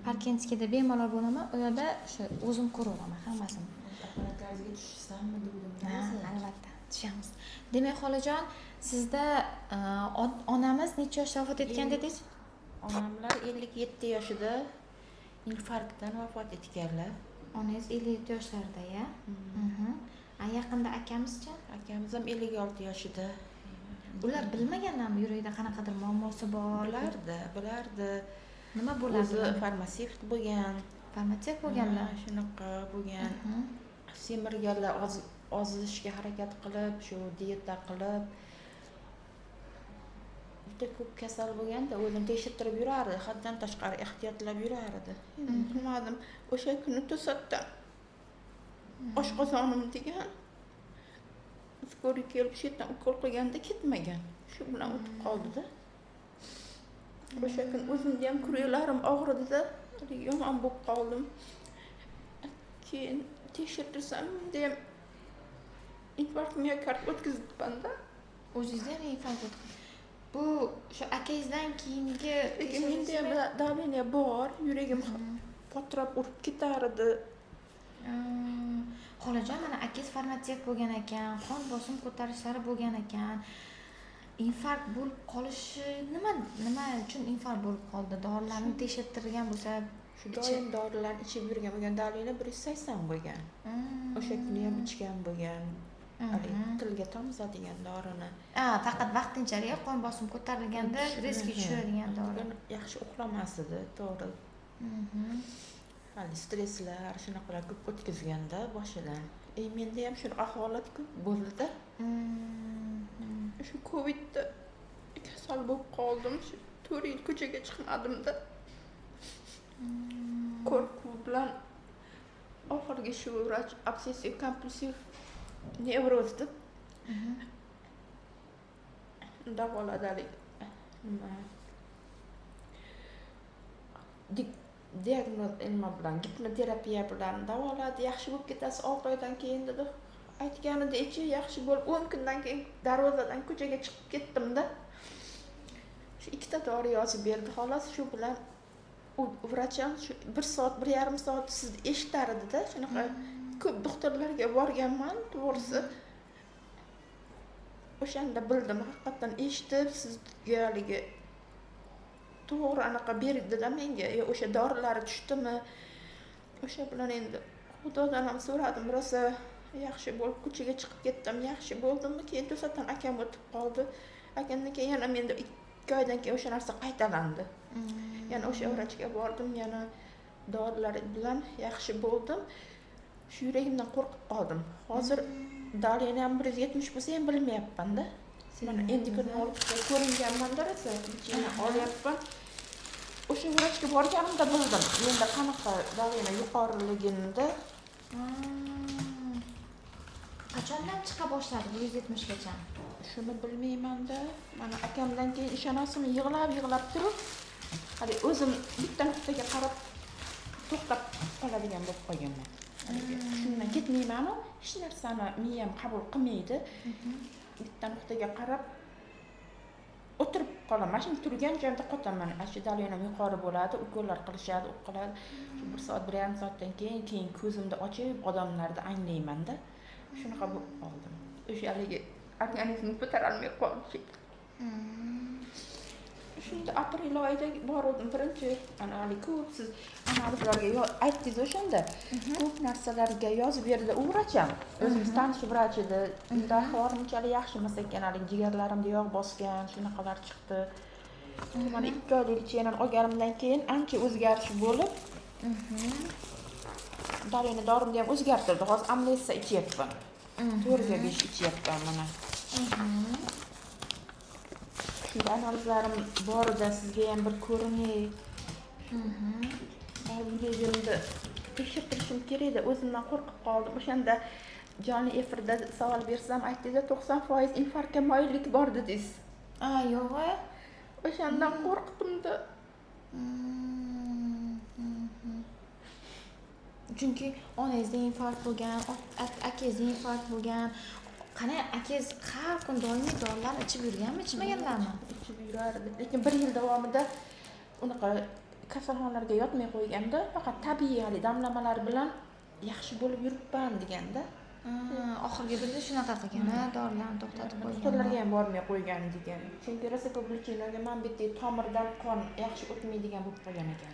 Parkinskida bemalol bo'laman, u yerda o'sha o'zim ko'raveraman hammasini. Holatlaringizga tushsammi dedim. Albatta, tushamiz. Demak, xolajon, sizda onamiz necha yoshda vafot etgan dedingiz? Onamlar 57 yoshida infarktdan vafot etganlar. Onangiz 57 yoshlarda-ya? Yaqinda akamizcha? Akamiz ham 56 yoshida. Ular bilmaganlarmi yuragida qanaqadir muammosi bor? Bilardi. Nima bo'ladi? O'zi farmatsevt bo'lgan. Farmatsevt bo'lganlar. Shunaqa bo'lgan. Semirganlar ozishga harakat qilib, shu dieta qilib juda ko'p kasal bo'lganda o'zini tekshirtirib yurardi, haddan tashqari ehtiyotlab yurardi. Bilmadim, o'sha kuni to'satdan oshqozonim degan skoriy kelib shu yerdan ukol qilganda ketmagan. Shu bilan o'tib qoldi-da. O'sha kun o'zimda ham kuyaklarim og'ridi-da, yomon bo'lib qoldim. Keyin tekshirtirsam, deyam infarkt miokard o'tkazibman-da. O'zingizda ham infarkt o'tgan. Bu shu akangizdan keyingi menda ham davleniya bor, yuragim potrab urib ketardi. Xolajon, mana akangiz farmatsevt bo'lgan ekan, qon bosim ko'tarishlari bo'lgan ekan. Infarkt bo'lib qolishi nima uchun infarkt bo'lib qoldi? Dorilarni tekshirtirgan bo'lsa, shu doim dorilarni ichib yurgan bo'lgan, davleniya 180 bo'lgan. O'sha kuni ham ichgan bo'lgan. Tilga tomizadigan dorini. Faqat vaqtinchalik qon bosim ko'tarilganda riski tushadigan dori. Yaxshi uxlamas edi, to'g'ri. Hali stresslar, shunaqalar ko'p o'tkazganda boshidan. Menda ham shu ahvolat ko'p bo'ldi-da. Shu Covidda kasal bo'lib qoldim. 4 yil ko'chaga chiqmadim-da. Qo'rquv bilan oxirgi shu vrach obsessiv kompulsiv nevroz deb davoladi. Diagnoz bilan gipnoterapiya bilan davoladi. Yaxshi bo'lib ketasiz 6 oydan keyin dedi. Aytganida-chi, yaxshi bo'lib 10 kundan keyin darvozadan ko'chaga chiqib ketdim-da. Shu ikkita dori yozib berdi, xolos. Shu bilan u vrach ham shu 1 soat, 1,5 soat sizni eshitardi-da. Shunaqa ko'p doktorlarga borganman, to'g'risi. O'shanda bildim, haqiqatan eshitib, sizga haligi to'g'ri anaqa berdi-da menga. O'sha dorilari tushdimi? O'sha bilan endi Xudodan ham so'radim, rosa yaxshi bo'lib ko'chaga chiqib ketdim. Yaxshi bo'ldimmi? Keyin to'satdan akam o'tib qoldi. Akamdan keyin yana menda 2 oydan keyin o'sha narsa qaytalandi. Yana o'sha vrachga bordim, yana dorilar bilan yaxshi bo'ldim. Shu yuragimdan qo'rqib qoldim. Hozir davleniya ham 170 bo'lsa ham bilmayapman-da. Mana endokrinologga ko'ringanman-da, rosa ichimdan olyapman. O'sha vrachga borganimda bildim. Menda qanaqa davleniya yuqoriligini-da. Qachondan chiqa boshladi bu 170 gacha? Shuni bilmayman-da. Mana akamdan keyin ishonasizmi, yig'lab turib, hali o'zim bitta nuqtaga qarab to'xtab qoladigan bo'lib qolganman. Shundan ketmayman-ku, hech narsani miyam qabul qilmaydi. Bitta nuqtaga qarab o'tirib qolaman. Shunday turgan joyimda qotaman. Shu davleniyam yuqori bo'ladi, ukollar qilishadi, u qiladi. Shu 1 soat, 1,5 soatdan keyin ko'zimni ochib, odamlarni anglayman-da. Shunaqa bo'lib qoldim. O'sha haligi organizmni ko'tara olmay qoldi. Shunda aprel oyida bordim birinchi analik ko'p siz analizlarga aytdingiz o'shanda. Ko'p narsalarga yozib berdi u vracham. O'zimiz tanish vrach edi. Unda ahvolim unchalik yaxshi emas ekan, hali jigarlarimda yog' bosgan, shunaqalar chiqdi. Mana 2 oylik chenan olganimdan keyin ancha o'zgarish bo'lib, davleniya dorimni ham o'zgartirdi. Hozir amnesiya ichyapman. 4/5 ichyapman mana. Shunda analizlarim borida sizga ham bir ko'rinay. Yuragimni tekshirtirishim kerak edi. O'zimdan qo'rqib qoldim. O'shanda jonli efirda savol bersam, aytdingiz 90% infarktga moyillik bor dedingiz. Yo'q-a. O'shandan qo'rqdim-da. Chunki onangizda infarkt bo'lgan, akangizda infarkt bo'lgan. Qani akangiz har kun doimiy dorilarni ichib yurganmi, ichmaganlarmi? Ichib yurardi. Lekin 1 yil davomida unaqa kasalxonalarga yotmay qo'yganda faqat tabiiy hali damlamalar bilan yaxshi bo'lib yuribman deganda. Oxirgi birda shunaqa qilgan, dorilarni to'xtatib qo'ygan. Doktorlarga ham bormay qo'ygan degan. Chunki rasopoblicinaga man bitta tomirdan qon yaxshi o'tmaydigan bo'lib qolgan ekan.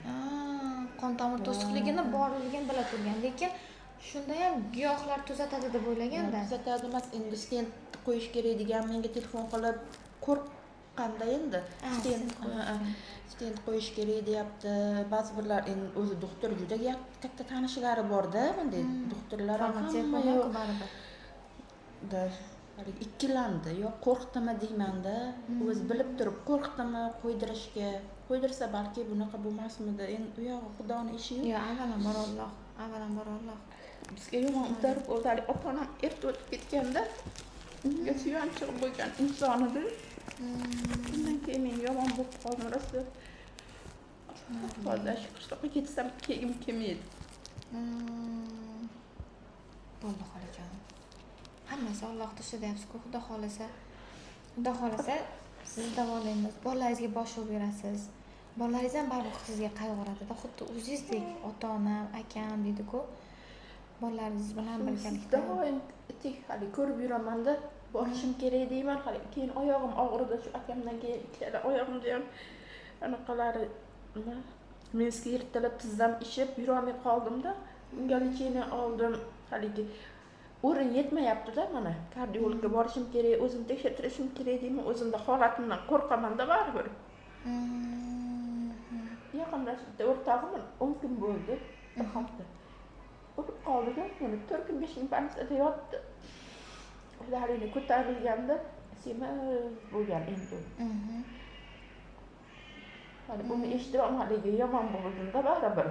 Qon tomir to'siqligini borligini bila turgan, lekin shunda ham giyohlar tuzatadi deb o'ylaganda. Tuzatadi emas, endi stent qo'yish kerak degan menga telefon qilib qo'rqqanda endi stent qo'yish kerak deyapti. Ba'zi birlar endi o'zi doktor juda katta tanishlari bor-da, bunday doktorlar ham yo'q. Da ikkilandi, yo qo'rqdimi deyman-da. O'zi bilib turib qo'rqdimi qo'ydirishga. Qo'ydirsa balki bunaqa bo'lmasmidi. Endi u yog'i Xudoning ishi. Yo, avvalambor Alloh. Bizga yomon o'tarib o'tali ota-onam erta o'tib ketganda unga suyanchiq bo'lgan inson edi. Undan keyin men yomon bo'lib qoldim rosa. Hozir shu qishloqqa ketsam kelgim kelmaydi. Bo'ldi xolajon. Hammasi Allohning ishi deyapsiz-ku, Xudo xolasa sizni davolaymiz. Bolalaringizga bosh urib berasiz. Bolalaringiz ham baribir sizga qayg'uradi-da, xuddi o'zingizdek ota-onam, akam deydi-ku. Bolalaringiz bilan birgalikda doim hali ko'rib yuraman-da, borishim kerak deyman. Hali keyin oyog'im og'ridi, shu akamdan keyin ikkala oyog'imda ham anaqalari men ertalab tizzam ishib yurolmay qoldim-da. Unga lecheni oldim. Haligi o'rin yetmayapti-da mana. Kardiologga borishim kerak, o'zim tekshirtirishim kerak deyman. O'zimda holatimdan qo'rqaman-da baribir. Yaqinda o'rtog'im 10 kun bo'ldi, bir hafta. O'tib qoldi-da, yana 4 kun 5 kun panisada yotdi. Ularni ko'tarilganda semiz bo'lgan endi. Hali buni eshitib haligi yomon bo'ldim-da baribir.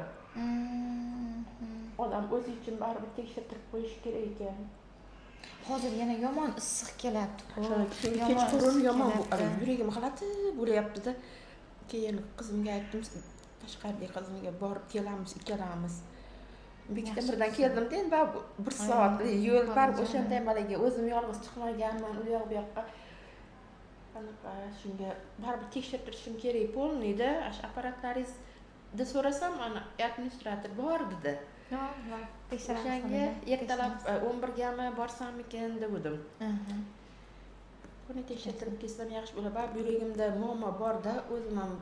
Odam o'zi uchun baribir tekshirtirib qo'yish kerak ekan. Hozir yana yomon issiq kelyapti-ku. Kechqurun yomon yuragim g'alati bo'layapti-da. Keyin qizimga aytdim, tashqaridagi qizimga borib kelamiz, ikkalamiz. Bektemirdan keldim-da, endi bir soatlik yo'l bor. O'shanda ham haliga o'zim yolg'iz chiqmaganman, u yoq bu yoqqa. Qanaqa shunga baribir tekshirtirishim kerak bo'lmaydi. Ash apparatlaringizni so'rasam, mana administrator bor dedi. O'shanga ertalab 11 gami borsammikin dedim. Buni tekshirtirib kelsam yaxshi bo'ladi. Baribir yuragimda muammo bor-da, o'zim ham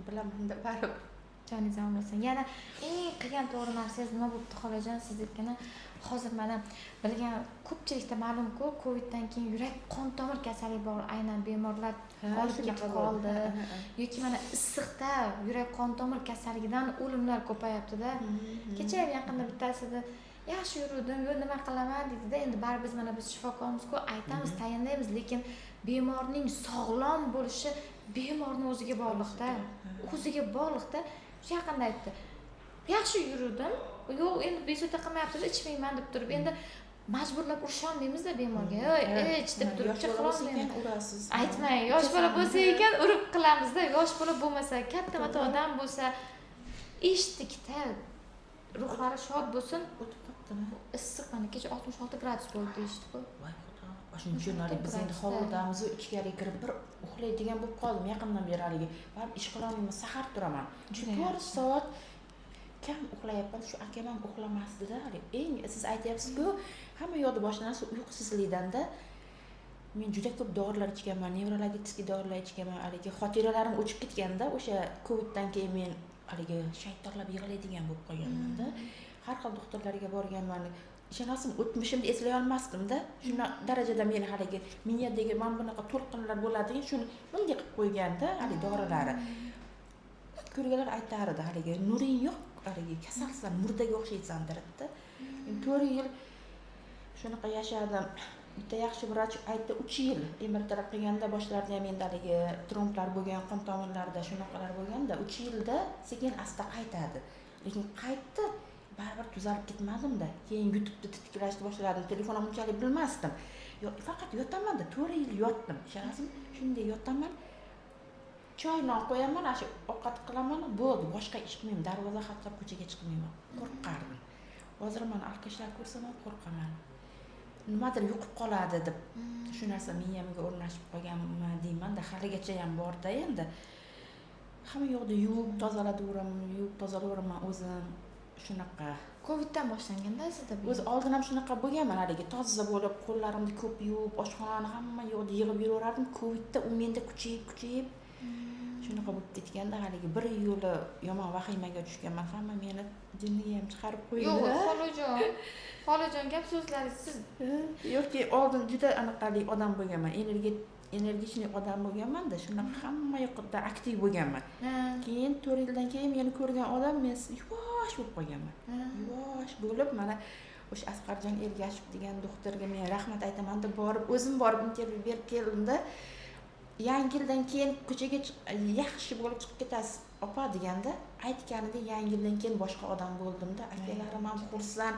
bilaman-da baribir. Joningiz omon bo'lsin. Yana eng qilgan to'g'ri narsangiz nima bo'pti xolajon? Sizdekini hozir mana bilgan ko'pchilikda ma'lum-ku, Coviddan keyin yurak qon tomir kasalligi bor, aynan bemorlar olib ketib qoldi. Yoki mana issiqda yurak qon tomir kasalligidan o'limlar ko'payapti-da. Kecha ham yaqinda bittasida yaxshi yuruvdim, yo nima qilaman dedi-da. Endi baribir mana biz shifokormiz-ku, aytamiz, tayinlaymiz, lekin bemorning sog'lom bo'lishi bemorning o'ziga bog'liq-da. O'ziga bog'liq-da. Yaqinda aytdi. Yaxshi yuruvdim. Yo'q, endi bezovta qilmayapti, ichmayman deb turib, endi majburlab urisholmaymiz-da bemorga. Ich deb turib chiqolmayman. Urasiz. Aytmang, yosh bola bo'lsa ekan urib qilamiz-da. Yosh bola bo'lmasa, katta odam bo'lsa eshitdik-da. Ruhlari shod bo'lsin. O'tib qolibdimi? Issiq mana kecha 66 gradus bo'ldi deyishdi-ku. Voy Xudo. Shuning uchun biz endi hovlidamiz, ichkariga kirib bir uxlaydigan bo'lib qoldim yaqindan beri haligi. Baribir ish qilolmayman, sahar turaman. 4 soat kam uxlayapman. Shu akam ham uxlamasdi-da. Eng siz aytyapsiz-ku, hamma yo'qda boshlanasi uyqusizlikdan-da. Men juda ko'p dorilar ichganman, nevrologik dorilar ichganman. Haligi xotiralarim o'chib ketganda, o'sha Coviddan keyin men haligi shaytonlab yig'laydigan bo'lib qolganman-da. Har xil doktorlarga borganman. Ishonasizmi, o'tmishimni eslay olmasdim-da. Shuna darajada meni haligi miyadagi mana bunaqa to'lqinlar bo'ladigan, shuni bunday qilib qo'yganda, haligi dorilari. Ko'rganlar aytardi, haligi nuring yo'q, haligi kasalsan, murdaga o'xshaysan derdi. 4 yil shunaqa yashadim. Bitta yaxshi vrach aytdi, 3 yil emir-taraf qilganda boshlarida ham endi haligi tromblar bo'lgan, qon tomirlarida shunaqalar bo'lganda, 3 yilda sekin asta qaytadi. Lekin qaytdi, baribir tuzalib ketmadim-da. Keyin YouTube'da titiklashni boshladim. Telefonim unchalik bilmasdim. Faqat yotaman-da, 4 yil yotdim. Ishonasizmi? Shunday yotaman. Choyni qo'yaman, shu ovqat qilaman, bo'ldi, boshqa ish qilmayman. Darvoza xatlab ko'chaga chiqmayman. Qo'rqardim. Hozir men alkashlar ko'rsam ham qo'rqaman. Nimadir yo'qib qoladi deb. Shu narsa miyamga o'rnashib qolganmi deyman-da, haligacha ham bor-da endi. hamma yoqda yuvib tozalaveraman o'zim. Shunaqa. Coviddan boshlanganda sizda bu. O'zi oldin ham shunaqa bo'lganman, haligi toza bo'lib, qo'llarimni ko'p yuvib, oshxonani hamma yoqda yig'ib yuraverardim. Covidda u menda kuchayib shunaqa bo'lib ketganda haligi bir yo'li yomon vahimaga tushganman. Hamma meni jinniga ham chiqarib qo'ydi. Yo'q, xolajon gap so'zlaringiz siz. Yo'qki, oldin juda anaqali odam bo'lganman. Energichnik odam bo'lganman-da, shunaqa hamma yoqda aktiv bo'lganman. Keyin 4 yildan keyin meni ko'rgan odam men yuvosh bo'lib qolganman. Yuvosh bo'lib, mana o'sha Asqarjon Ergashev degan doktorga men rahmat aytaman deb o'zim borib intervyu berib keldim-da. Yangi yildan keyin ko'chaga yaxshi bo'lib chiqib ketasiz, opa deganda, aytganida Yangi yildan keyin boshqa odam bo'ldim-da. Akalarim ham xursand.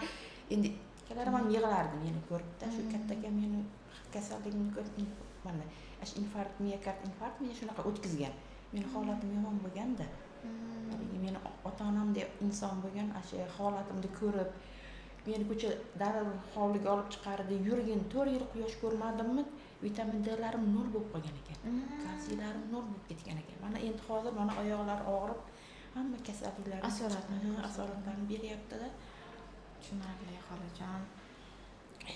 Endi akalarim ham yig'lardi meni ko'rib-da, shu katta aka meni kasalligimni ko'rib, mana infarkt, miokard infarkt meni shunaqa o'tkazgan. Meni holatim yomon bo'lganda. Meni ota-onamdek inson bo'lgan, o'sha holatimni ko'rib, meni ko'cha darrov hovliga olib chiqardi, yurgin, 4 yil quyosh ko'rmadimmi, vitamin D larim 0 bo'lib qolgan ekan. Kalsiylarim 0 bo'lib ketgan ekan. Mana endi hozir mana oyoqlar og'rib, hamma kasalliklar asoratlarini beryapti-da. Tushunarli xolajon.